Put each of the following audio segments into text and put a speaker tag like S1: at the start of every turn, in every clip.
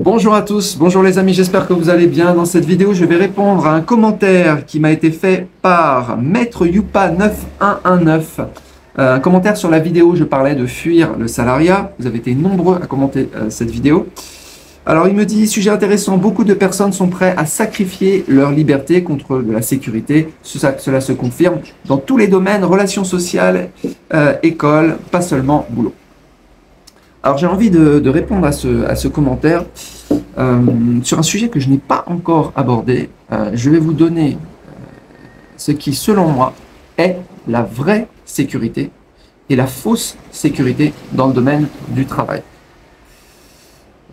S1: Bonjour à tous, bonjour les amis, j'espère que vous allez bien. Dans cette vidéo, je vais répondre à un commentaire qui m'a été fait par Maître Youpa 9119. Un commentaire sur la vidéo, je parlais de fuir le salariat. Vous avez été nombreux à commenter cette vidéo. Alors il me dit, sujet intéressant, beaucoup de personnes sont prêtes à sacrifier leur liberté contre de la sécurité. Cela se confirme dans tous les domaines, relations sociales, école, pas seulement boulot. Alors j'ai envie de répondre à ce commentaire sur un sujet que je n'ai pas encore abordé. Je vais vous donner ce qui, selon moi, est la vraie sécurité et la fausse sécurité dans le domaine du travail.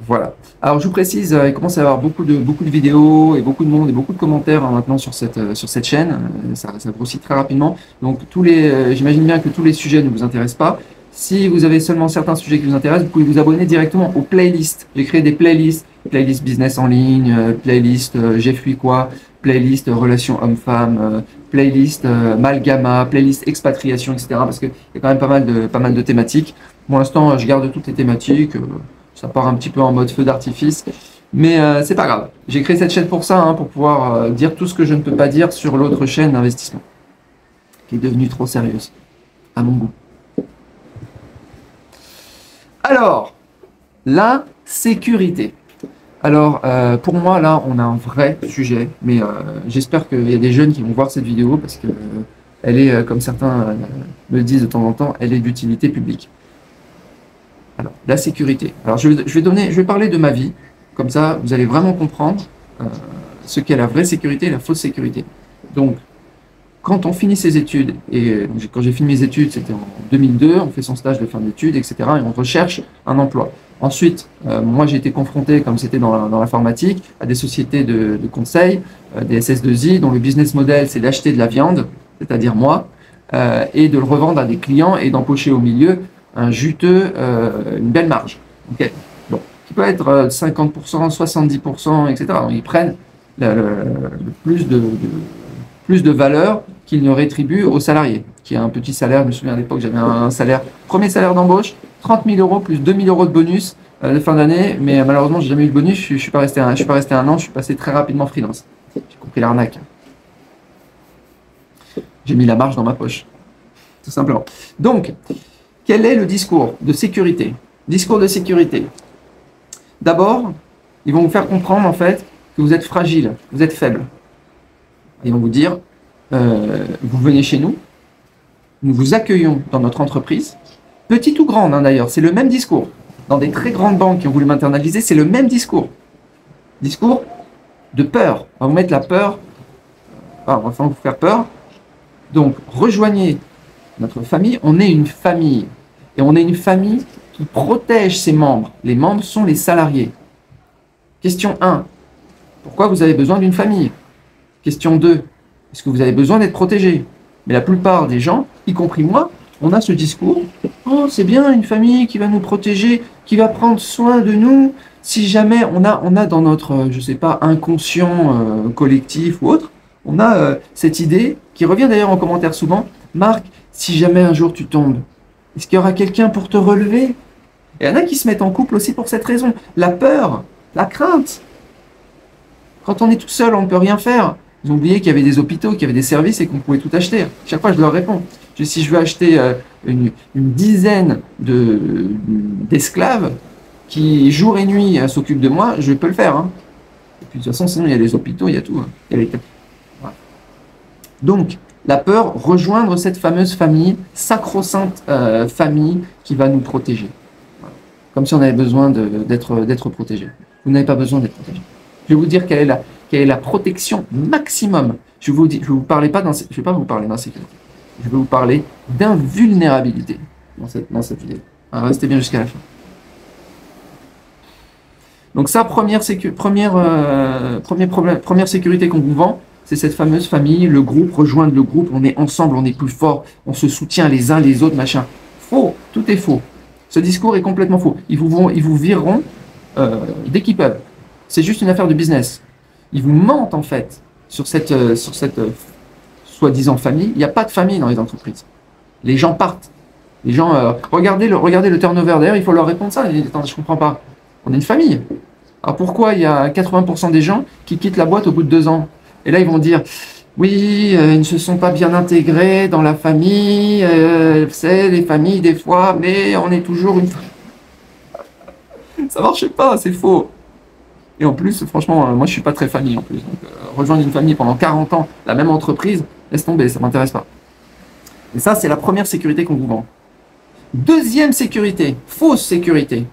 S1: Voilà. Alors je vous précise, il commence à y avoir beaucoup de vidéos et beaucoup de monde et beaucoup de commentaires maintenant sur cette chaîne. Ça grossit très rapidement. Donc j'imagine bien que tous les sujets ne vous intéressent pas. Si vous avez seulement certains sujets qui vous intéressent, vous pouvez vous abonner directement aux playlists. J'ai créé des playlists, playlist business en ligne, playlist j'ai fui quoi, playlist relations homme-femme, playlist Malgama, playlist expatriation, etc. Parce qu'il y a quand même pas mal de thématiques. Pour l'instant, je garde toutes les thématiques. Ça part un petit peu en mode feu d'artifice. Mais c'est pas grave. J'ai créé cette chaîne pour ça, hein, pour pouvoir dire tout ce que je ne peux pas dire sur l'autre chaîne d'investissement, qui est devenue trop sérieuse, à mon goût. Alors, la sécurité. Alors, pour moi, là, on a un vrai sujet, mais j'espère qu'il y a des jeunes qui vont voir cette vidéo parce que elle est, comme certains me le disent de temps en temps, elle est d'utilité publique. Alors, la sécurité. Alors, je vais parler de ma vie, comme ça, vous allez vraiment comprendre ce qu'est la vraie sécurité et la fausse sécurité. Donc, quand on finit ses études, et quand j'ai fini mes études, c'était en 2002, on fait son stage de fin d'études, etc., et on recherche un emploi. Ensuite, moi j'ai été confronté, comme c'était dans l'informatique, à des sociétés de conseil, des SS2I, dont le business model c'est d'acheter de la viande, c'est-à-dire moi, et de le revendre à des clients et d'empocher au milieu un juteux, une belle marge. Okay. Bon, qui peut être 50%, 70%, etc. Donc, ils prennent le plus de valeur qu'ils ne rétribuent aux salariés, qui a un petit salaire. Je me souviens à l'époque, j'avais un salaire, premier salaire d'embauche, 30 000 euros plus 2 000 euros de bonus de fin d'année, mais malheureusement, j'ai jamais eu de bonus, je suis pas resté un an, je suis passé très rapidement freelance. J'ai compris l'arnaque. J'ai mis la marge dans ma poche, tout simplement. Donc, quel est le discours de sécurité? Discours de sécurité. D'abord, ils vont vous faire comprendre en fait que vous êtes fragile, vous êtes faible. Ils vont vous dire, vous venez chez nous, nous vous accueillons dans notre entreprise, petite ou grande hein, d'ailleurs, c'est le même discours. Dans des très grandes banques qui ont voulu m'internaliser, c'est le même discours. Discours de peur. On va vous mettre la peur, on va vous faire peur. Donc, rejoignez notre famille, on est une famille. Et on est une famille qui protège ses membres. Les membres sont les salariés. Question 1. Pourquoi vous avez besoin d'une famille? Question 2. Est-ce que vous avez besoin d'être protégé? Mais la plupart des gens, y compris moi, on a ce discours. Oh, c'est bien une famille qui va nous protéger, qui va prendre soin de nous. Si jamais on a dans notre, je sais pas, inconscient collectif ou autre, on a cette idée qui revient d'ailleurs en commentaire souvent. Marc, si jamais un jour tu tombes, est-ce qu'il y aura quelqu'un pour te relever? Et il y en a qui se mettent en couple aussi pour cette raison. La peur, la crainte. Quand on est tout seul, on ne peut rien faire. Ils ont oublié qu'il y avait des hôpitaux, qu'il y avait des services et qu'on pouvait tout acheter. Chaque fois, je leur réponds. Si je veux acheter une dizaine d'esclaves qui, jour et nuit, s'occupent de moi, je peux le faire. Hein. Et puis, de toute façon, sinon, il y a les hôpitaux, il y a tout. Hein. Voilà. Donc, la peur, rejoindre cette fameuse famille, sacro-sainte famille qui va nous protéger. Voilà. Comme si on avait besoin d'être protégé. Vous n'avez pas besoin d'être protégé. Je vais vous dire quelle est la protection maximum. Je ne vais pas vous parler d'insécurité. Je vais vous parler d'invulnérabilité dans cette vidéo. Alors, restez bien jusqu'à la fin. Donc ça, première sécurité qu'on vous vend, c'est cette fameuse famille, le groupe, rejoindre le groupe, on est ensemble, on est plus fort, on se soutient les uns les autres, machin. Faux, tout est faux. Ce discours est complètement faux. Ils vous vireront dès qu'ils peuvent. C'est juste une affaire de business. Ils vous mentent en fait sur cette soi-disant famille. Il n'y a pas de famille dans les entreprises. Les gens partent. Les gens, regardez le turnover. D'ailleurs, il faut leur répondre ça. Ils disent, attends, je comprends pas. On est une famille. Alors pourquoi il y a 80% des gens qui quittent la boîte au bout de 2 ans? Et là, ils vont dire, oui, ils ne se sont pas bien intégrés dans la famille, c'est les familles des fois, mais on est toujours une... Ça marche pas, c'est faux. Et en plus, franchement, moi je suis pas très famille en plus. Donc, rejoindre une famille pendant 40 ans, la même entreprise, laisse tomber, ça m'intéresse pas. Et ça, c'est la première sécurité qu'on vous vend. Deuxième sécurité, fausse sécurité,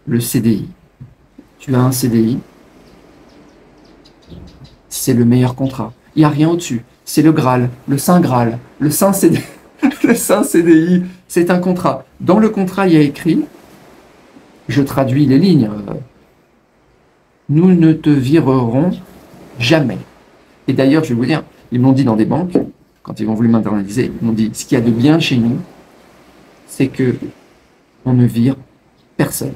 S1: le CDI. Tu as un CDI, c'est le meilleur contrat. Il n'y a rien au-dessus. C'est le Graal, le Saint Graal, le Saint CDI. Le Saint CDI, c'est un contrat. Dans le contrat, il y a écrit, je traduis les lignes, nous ne te virerons jamais. Et d'ailleurs, je vais vous dire, ils m'ont dit dans des banques, quand ils ont voulu m'internaliser, ils m'ont dit, ce qu'il y a de bien chez nous, c'est que on ne vire personne.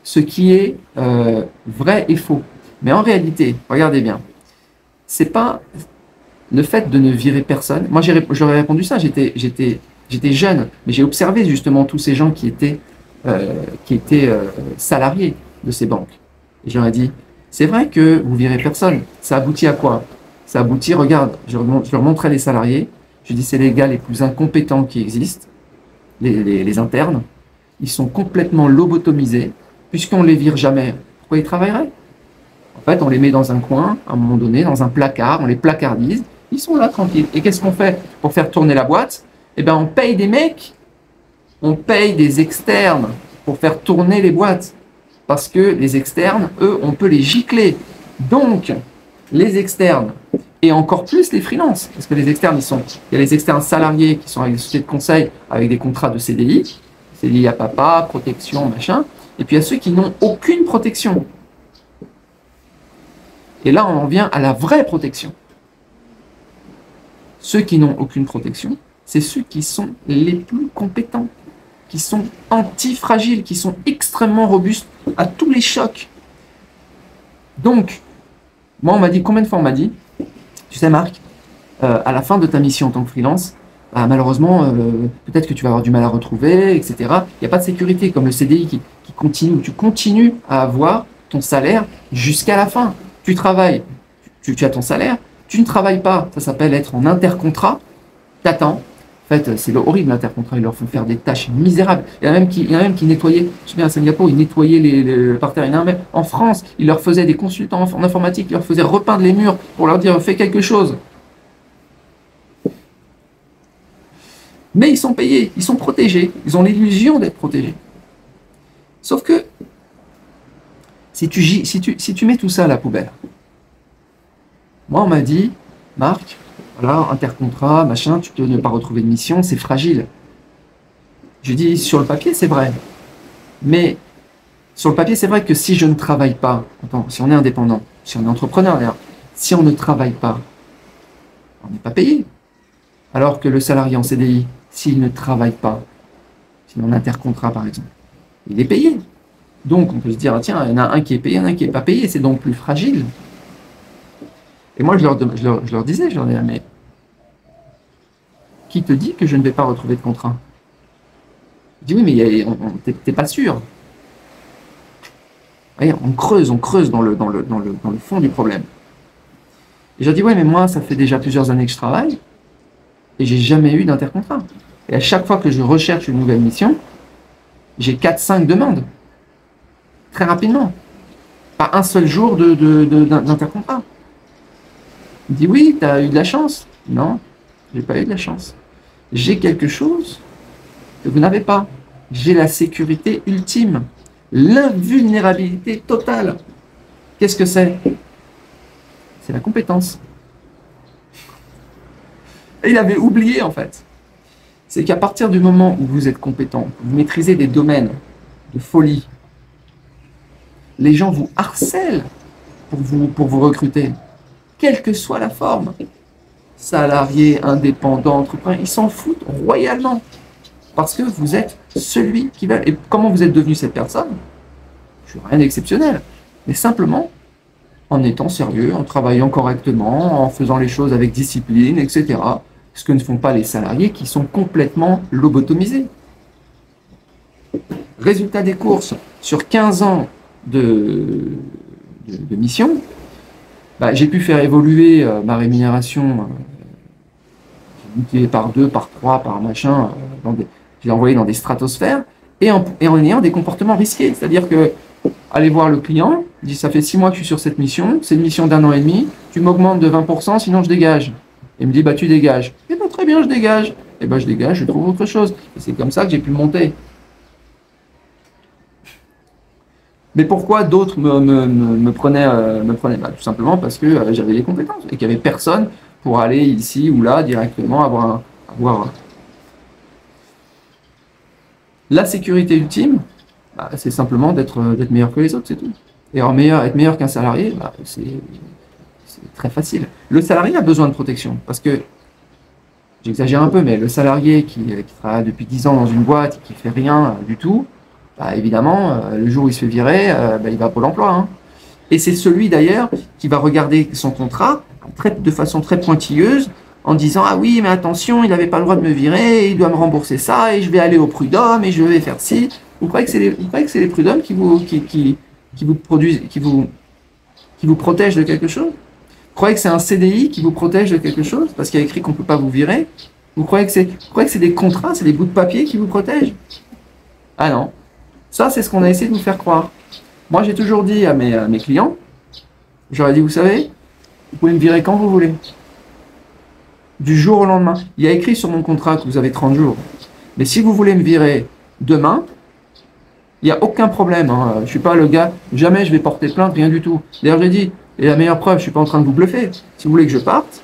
S1: Ce qui est vrai et faux. Mais en réalité, regardez bien, c'est pas le fait de ne virer personne. Moi, j'aurais répondu ça, j'étais jeune, mais j'ai observé justement tous ces gens qui étaient salariés de ces banques. Et j'aurais dit, c'est vrai que vous virez personne. Ça aboutit à quoi? Ça aboutit, regarde, je leur montrais les salariés, je dis, c'est les gars les plus incompétents qui existent, les internes. Ils sont complètement lobotomisés, puisqu'on ne les vire jamais. Pourquoi ils travailleraient? En fait, on les met dans un coin, à un moment donné, dans un placard, on les placardise, ils sont là tranquilles. Et qu'est-ce qu'on fait pour faire tourner la boîte? Eh bien, on paye des mecs, on paye des externes pour faire tourner les boîtes. Parce que les externes, eux, on peut les gicler. Donc, les externes, et encore plus les freelances, parce que les externes, il y a les externes salariés qui sont avec des sociétés de conseil, avec des contrats de CDI, CDI à papa, protection, machin, et puis il y a ceux qui n'ont aucune protection. Et là, on en vient à la vraie protection. Ceux qui n'ont aucune protection, c'est ceux qui sont les plus compétents, qui sont antifragiles, qui sont extrêmement robustes à tous les chocs. Donc, moi, on m'a dit, combien de fois on m'a dit, tu sais Marc, à la fin de ta mission en tant que freelance, malheureusement, peut-être que tu vas avoir du mal à retrouver, etc. Il n'y a pas de sécurité comme le CDI qui continue, tu continues à avoir ton salaire jusqu'à la fin. Tu travailles, tu as ton salaire, tu ne travailles pas, ça s'appelle être en intercontrat, t'attends. En fait, c'est horrible l'intercontrat, ils leur font faire des tâches misérables. Il y en a même qui nettoyaient, je me souviens à Singapour, ils nettoyaient les parterres. Il y en a même en France, ils leur faisaient des consultants en informatique, ils leur faisaient repeindre les murs pour leur dire fais quelque chose. Mais ils sont payés, ils sont protégés, ils ont l'illusion d'être protégés. Sauf que si tu mets tout ça à la poubelle, moi on m'a dit, Marc, voilà, intercontrat, machin, tu peux ne pas retrouver de mission, c'est fragile. Je dis, sur le papier, c'est vrai. Mais sur le papier, c'est vrai que si je ne travaille pas, si on est indépendant, si on est entrepreneur d'ailleurs, si on ne travaille pas, on n'est pas payé. Alors que le salarié en CDI, s'il ne travaille pas, s'il est en intercontrat par exemple, il est payé. Donc on peut se dire, tiens, il y en a un qui est payé, il y en a un qui n'est pas payé, c'est donc plus fragile. Et moi, je leur disais, mais qui te dit que je ne vais pas retrouver de contrat? Je dis, oui, mais t'es pas sûr. Voyez, on creuse dans le fond du problème. Et je leur dis, ouais, mais moi, ça fait déjà plusieurs années que je travaille et j'ai jamais eu d'intercontrat. Et à chaque fois que je recherche une nouvelle mission, j'ai 4-5 demandes. Très rapidement. Pas un seul jour d'intercontrat. Il dit oui, tu as eu de la chance. Non, j'ai pas eu de la chance. J'ai quelque chose que vous n'avez pas. J'ai la sécurité ultime, l'invulnérabilité totale. Qu'est-ce que c'est? C'est la compétence. Et il avait oublié en fait. C'est qu'à partir du moment où vous êtes compétent, vous maîtrisez des domaines de folie, les gens vous harcèlent pour vous recruter. Quelle que soit la forme, salarié, indépendant, entrepreneur, ils s'en foutent royalement. Parce que vous êtes celui qui va... Et comment vous êtes devenu cette personne? Je n'ai rien d'exceptionnel. Mais simplement, en étant sérieux, en travaillant correctement, en faisant les choses avec discipline, etc. Ce que ne font pas les salariés qui sont complètement lobotomisés. Résultat des courses, sur 15 ans, de, de mission, bah, j'ai pu faire évoluer ma rémunération multiplié par 2, par 3, par machin, je l'ai envoyé dans des stratosphères, et en ayant des comportements risqués. C'est-à-dire que, aller voir le client, dit ça fait 6 mois que je suis sur cette mission, c'est une mission d'1 an et demi, tu m'augmentes de 20%, sinon je dégage. Et il me dit, bah tu dégages. Et bah très bien, je dégage. Et bah je dégage, je trouve autre chose. Et c'est comme ça que j'ai pu monter. Mais pourquoi d'autres me prenaient, bah, tout simplement parce que j'avais les compétences et qu'il n'y avait personne pour aller ici ou là directement avoir la sécurité ultime, bah, c'est simplement d'être meilleur que les autres, c'est tout. Et alors être meilleur qu'un salarié, bah, c'est très facile. Le salarié a besoin de protection parce que, j'exagère un peu, mais le salarié qui travaille depuis 10 ans dans une boîte et qui fait rien du tout, bah, évidemment, le jour où il se fait virer, bah, il va à Pôle emploi. Hein. Et c'est celui d'ailleurs qui va regarder son contrat de façon très pointilleuse en disant « Ah oui, mais attention, il n'avait pas le droit de me virer, il doit me rembourser ça, et je vais aller au prud'homme, et je vais faire ci. » Vous croyez que c'est les prud'hommes qui vous produisent, qui vous protègent de quelque chose? Vous croyez que c'est un CDI qui vous protège de quelque chose parce qu'il y a écrit qu'on ne peut pas vous virer? Vous croyez que c'est des contrats, c'est des bouts de papier qui vous protègent? Ah non. Ça, c'est ce qu'on a essayé de nous faire croire. Moi, j'ai toujours dit à mes clients, j'aurais dit, vous savez, vous pouvez me virer quand vous voulez. Du jour au lendemain. Il y a écrit sur mon contrat que vous avez 30 jours. Mais si vous voulez me virer demain, il n'y a aucun problème. Hein. Je ne suis pas le gars, jamais je vais porter plainte, rien du tout. D'ailleurs, j'ai dit, et la meilleure preuve, je ne suis pas en train de vous bluffer. Si vous voulez que je parte,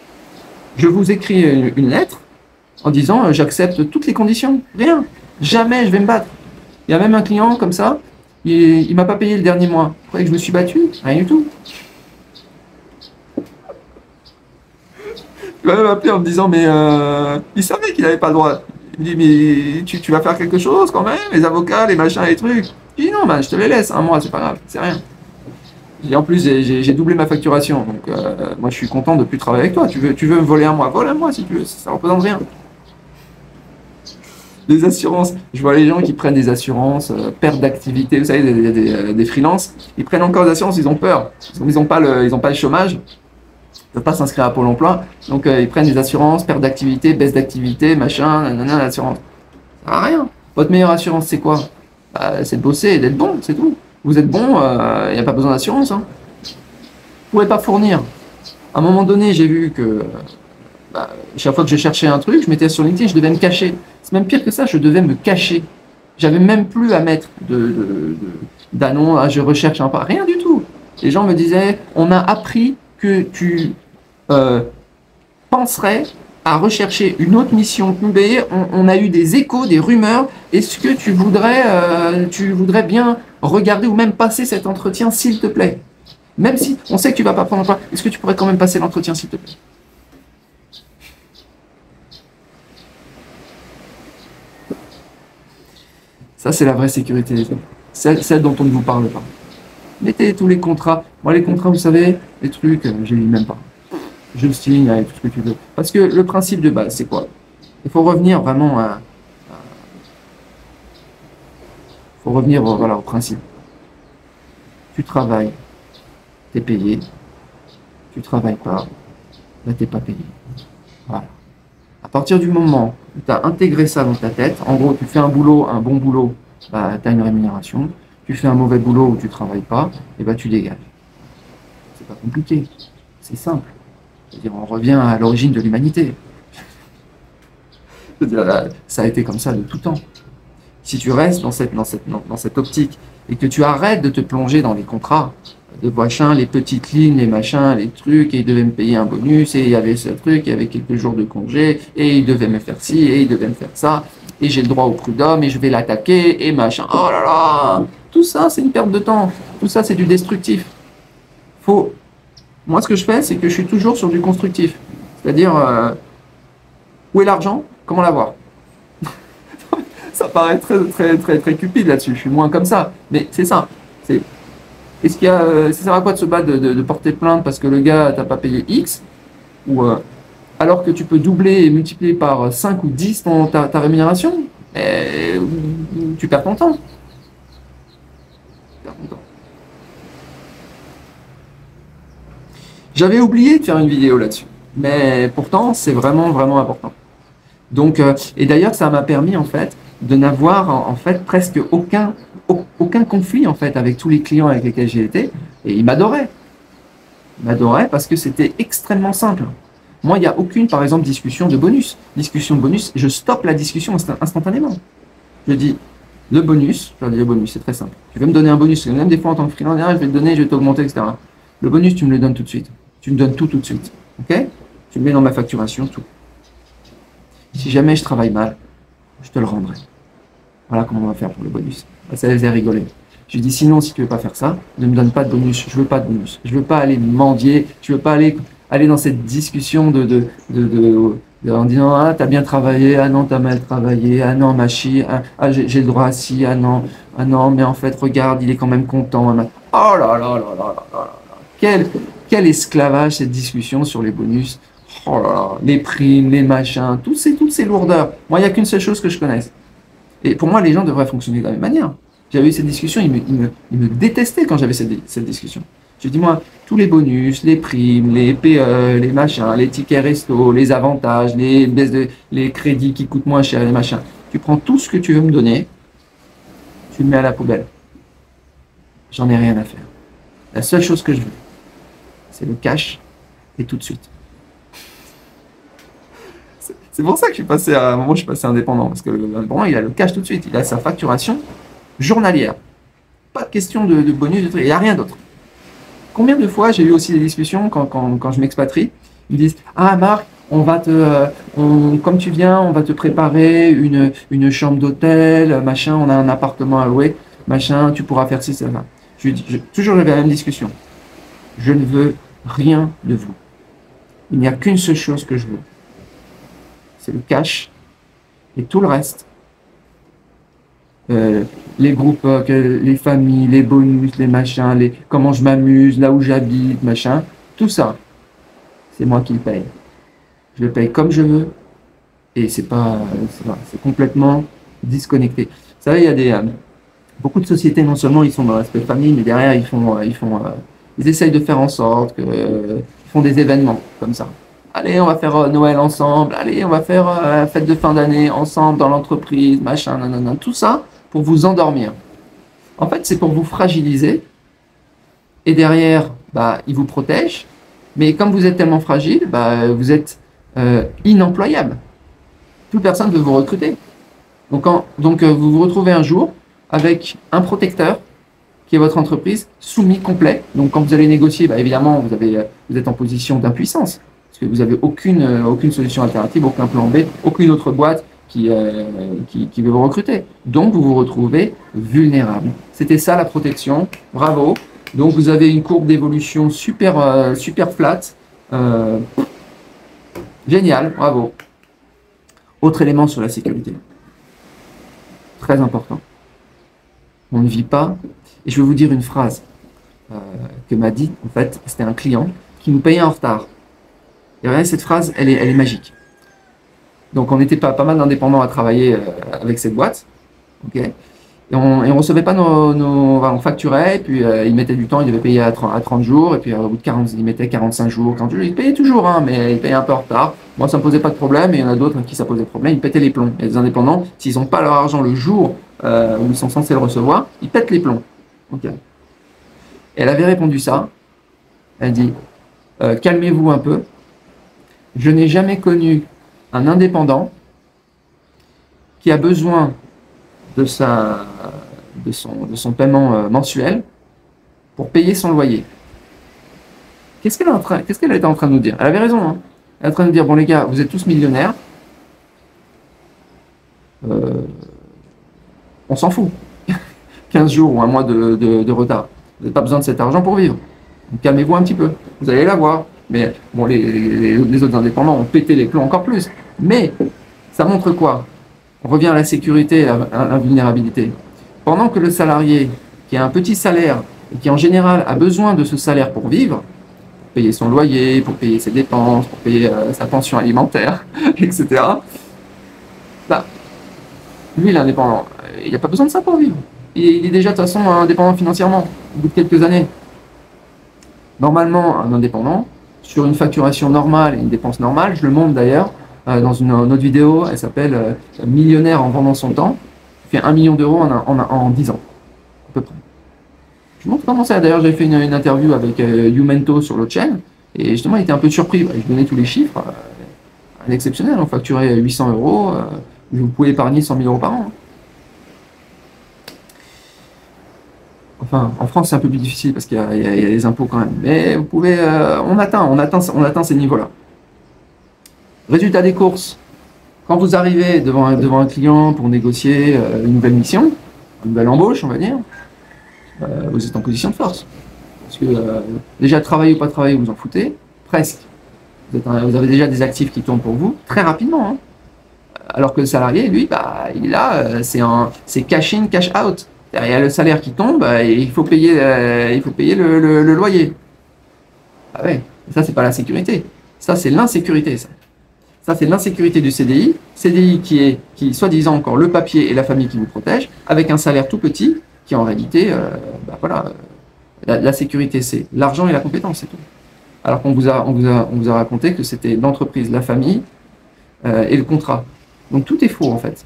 S1: je vous écris une lettre en disant, j'accepte toutes les conditions. Rien. Jamais je vais me battre. Il y a même un client comme ça, il ne m'a pas payé le dernier mois. Vous croyez que je me suis battu? Rien du tout. Il m'a même appelé en me disant, mais il savait qu'il n'avait pas le droit. Il me dit, mais tu vas faire quelque chose quand même, les avocats, les machins, les trucs. Je dis, non, ben, je te les laisse, un mois, c'est pas grave, c'est rien. Et en plus, j'ai doublé ma facturation, donc moi je suis content de ne plus travailler avec toi. Tu veux me voler un mois, vole un mois si tu veux, ça ne représente rien. Des assurances, je vois les gens qui prennent des assurances, perte d'activité, vous savez, des freelances, ils prennent encore des assurances, ils ont peur, ils n'ont pas le chômage, ils ne peuvent pas s'inscrire à Pôle emploi, donc ils prennent des assurances, perte d'activité, baisse d'activité, machin, nanana, l'assurance. Ça sert à rien. Votre meilleure assurance, c'est quoi? Bah, c'est de bosser et d'être bon, c'est tout. Vous êtes bon, il n'y a pas besoin d'assurance. Hein. Vous ne pouvez pas fournir. À un moment donné, j'ai vu que bah, chaque fois que je cherchais un truc, je mettais sur LinkedIn, je devais me cacher. C'est même pire que ça, je devais me cacher. J'avais même plus à mettre d'annonce, je recherche un pas, rien du tout. Les gens me disaient, on a appris que tu penserais à rechercher une autre mission UBE, on a eu des échos, des rumeurs, est-ce que tu voudrais bien regarder ou même passer cet entretien, s'il te plaît? Même si on sait que tu vas pas prendre emploi, est-ce que tu pourrais quand même passer l'entretien, s'il te plaît? Ça, c'est la vraie sécurité, les hommes. Celle dont on ne vous parle pas. Mettez tous les contrats. Moi, les contrats, vous savez, les trucs, je ne lis même pas. Je le signe avec tout ce que tu veux. Parce que le principe de base, c'est quoi? Il faut revenir vraiment voilà, au principe. Tu travailles, tu es payé. Tu travailles pas, là, tu n'es pas payé. Voilà. À partir du moment où tu as intégré ça dans ta tête, en gros, tu fais un bon boulot, bah, tu as une rémunération. Tu fais un mauvais boulot où tu ne travailles pas, et bah, tu dégages. C'est pas compliqué, c'est simple. C'est-à-dire, on revient à l'origine de l'humanité. Ça a été comme ça de tout temps. Si tu restes dans cette optique et que tu arrêtes de te plonger dans les contrats, de machin, les petites lignes, les machins, les trucs, et ils devaient me payer un bonus, et il y avait ce truc, il y avait quelques jours de congé, et ils devaient me faire ci, et ils devaient me faire ça, et j'ai le droit au prud'homme, et je vais l'attaquer, et machin, oh là là, tout ça c'est une perte de temps, tout ça c'est du destructif. Moi ce que je fais, c'est que je suis toujours sur du constructif, c'est-à-dire, où est l'argent, comment l'avoir? Ça paraît très cupide là-dessus, je suis moins comme ça, mais c'est ça, est-ce qu'il y a, ça sert à quoi de se battre, de porter plainte parce que le gars t'a pas payé X, ou alors que tu peux doubler et multiplier par 5 ou 10 ta rémunération, et tu perds ton temps. Tu perds ton temps. J'avais oublié de faire une vidéo là-dessus. Mais pourtant, c'est vraiment, vraiment important. Donc, et d'ailleurs, ça m'a permis, en fait, de n'avoir, en fait, presque aucun conflit, en fait, avec tous les clients avec lesquels j'ai été. Et ils m'adoraient. Ils m'adoraient parce que c'était extrêmement simple. Moi, il n'y a aucune, par exemple, discussion de bonus. Discussion de bonus, je stoppe la discussion instantanément. Je dis, le bonus, je leur dis le bonus, c'est très simple. Tu veux me donner un bonus, même des fois en tant que freelance, je vais te donner, je vais t'augmenter, etc. Le bonus, tu me le donnes tout de suite. Tu me donnes tout de suite. Ok? Tu me mets dans ma facturation, tout. Si jamais je travaille mal, je te le rendrai. Voilà comment on va faire pour le bonus. Ça les a rigolé. Je lui dis, sinon, si tu veux pas faire ça, ne me donne pas de bonus. Je veux pas de bonus. Je veux pas aller mendier. Je veux pas aller dans cette discussion en disant, ah, t'as bien travaillé. Ah non, t'as mal travaillé. Ah non, machi. Ah, j'ai le droit à ci. Ah non, mais en fait, regarde, il est quand même content. Oh là là là là là là là. Quel esclavage cette discussion sur les bonus. Oh là là, les primes, les machins, toutes ces lourdeurs. Moi, il n'y a qu'une seule chose que je connaisse. Et pour moi, les gens devraient fonctionner de la même manière. J'avais eu cette discussion, ils me détestaient quand j'avais cette discussion. Je dis, moi, tous les bonus, les primes, les PE, les machins, les tickets resto, les avantages, les crédits qui coûtent moins cher, les machins. Tu prends tout ce que tu veux me donner, tu le mets à la poubelle. J'en ai rien à faire. La seule chose que je veux, c'est le cash et tout de suite. C'est pour ça que je suis passé à un moment, je suis passé indépendant. Parce que l'indépendant, il a le cash tout de suite. Il a sa facturation journalière. Pas de question de bonus, il n'y a rien d'autre. Combien de fois j'ai eu aussi des discussions quand je m'expatrie, ils me disent, ah Marc, comme tu viens, on va te préparer une chambre d'hôtel, machin, on a un appartement à louer, machin, tu pourras faire ci, ça. Toujours j'avais la même discussion. Je ne veux rien de vous. Il n'y a qu'une seule chose que je veux. C'est le cash et tout le reste. Les groupes, les familles, les bonus, les machins, comment je m'amuse, là où j'habite, machin, tout ça, c'est moi qui le paye. Je le paye comme je veux et c'est complètement disconnecté. Vous savez, il y a beaucoup de sociétés, non seulement ils sont dans l'aspect famille, mais derrière ils essayent de faire en sorte ils font des événements comme ça. Allez, on va faire Noël ensemble. Allez, on va faire fête de fin d'année ensemble dans l'entreprise, machin, nanana. Tout ça pour vous endormir. En fait, c'est pour vous fragiliser. Et derrière, ils vous protègent. Mais comme vous êtes tellement fragile, vous êtes inemployable. Toute personne ne veut vous recruter. Donc, vous vous retrouvez un jour avec un protecteur qui est votre entreprise, soumis complet. Donc, quand vous allez négocier, évidemment, vous êtes en position d'impuissance. Parce que vous n'avez aucune solution alternative, aucun plan B, aucune autre boîte qui veut vous recruter. Donc, vous vous retrouvez vulnérable. C'était ça la protection. Bravo. Donc, vous avez une courbe d'évolution super flat. Génial. Bravo. Autre élément sur la sécurité. Très important. On ne vit pas. Et je vais vous dire une phrase que m'a dit, en fait, c'était un client qui nous payait en retard. Et regardez, cette phrase, elle est magique. Donc, on était pas mal d'indépendants à travailler avec cette boîte. Okay, et on recevait pas on facturait, et puis ils mettaient du temps, ils devaient payer à 30 jours, et puis au bout de 40, ils mettaient 45 jours, 40 jours, ils payaient toujours, mais ils payaient un peu en retard. Moi, ça me posait pas de problème, et il y en a d'autres qui ça posait problème, ils pétaient les plombs. Et les indépendants, s'ils n'ont pas leur argent le jour où ils sont censés le recevoir, ils pètent les plombs. Okay. Et elle avait répondu ça. Elle dit, calmez-vous un peu. Je n'ai jamais connu un indépendant qui a besoin de son paiement mensuel pour payer son loyer. Qu'est-ce qu'elle était en train de nous dire? Elle avait raison. Hein. Elle est en train de nous dire, bon les gars, vous êtes tous millionnaires. On s'en fout. 15 jours ou un mois de retard. Vous n'avez pas besoin de cet argent pour vivre. Donc, calmez-vous un petit peu. Vous allez l'avoir. Mais bon, les autres indépendants ont pété les plombs encore plus. Mais ça montre quoi? On revient à la sécurité et à la vulnérabilité. Pendant que le salarié qui a un petit salaire et qui en général a besoin de ce salaire pour vivre, pour payer son loyer, pour payer ses dépenses, pour payer sa pension alimentaire, etc. Lui, l'indépendant, il n'a pas besoin de ça pour vivre. Il est déjà de toute façon indépendant financièrement, au bout de quelques années. Normalement, un indépendant, sur une facturation normale et une dépense normale. Je le montre d'ailleurs dans une autre vidéo, elle s'appelle Millionnaire en vendant son temps. Il fait 1 million d'euros en 10 ans, à peu près. Je montre comment ça. D'ailleurs, j'ai fait une interview avec Youmento sur l'autre chaîne, et justement, il était un peu surpris. Je donnais tous les chiffres. Un exceptionnel, on facturait 800 euros, vous pouvez épargner 100 000 euros par an. Enfin, en France, c'est un peu plus difficile parce qu'il y a les impôts quand même. Mais vous pouvez, on atteint ces niveaux-là. Résultat des courses. Quand vous arrivez devant un client pour négocier une nouvelle mission, une nouvelle embauche, on va dire, vous êtes en position de force. Parce que déjà, travailler ou pas travailler, vous en foutez, presque. Vous avez déjà des actifs qui tournent pour vous très rapidement. Hein. Alors que le salarié, lui, bah, il est là, c'est cash in, cash out. Il y a le salaire qui tombe et il faut payer le loyer. Ah ouais, ça, c'est pas la sécurité. Ça, c'est l'insécurité, ça. Ça, c'est l'insécurité du CDI. CDI qui soi-disant, encore le papier et la famille qui vous protègent, avec un salaire tout petit, qui en réalité, bah, voilà, la sécurité, c'est l'argent et la compétence, c'est tout. Alors qu'on vous a raconté que c'était l'entreprise, la famille et le contrat. Donc tout est faux en fait.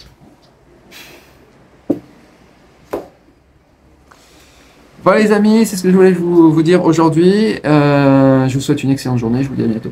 S1: Voilà les amis, c'est ce que je voulais vous dire aujourd'hui. Je vous souhaite une excellente journée, je vous dis à bientôt.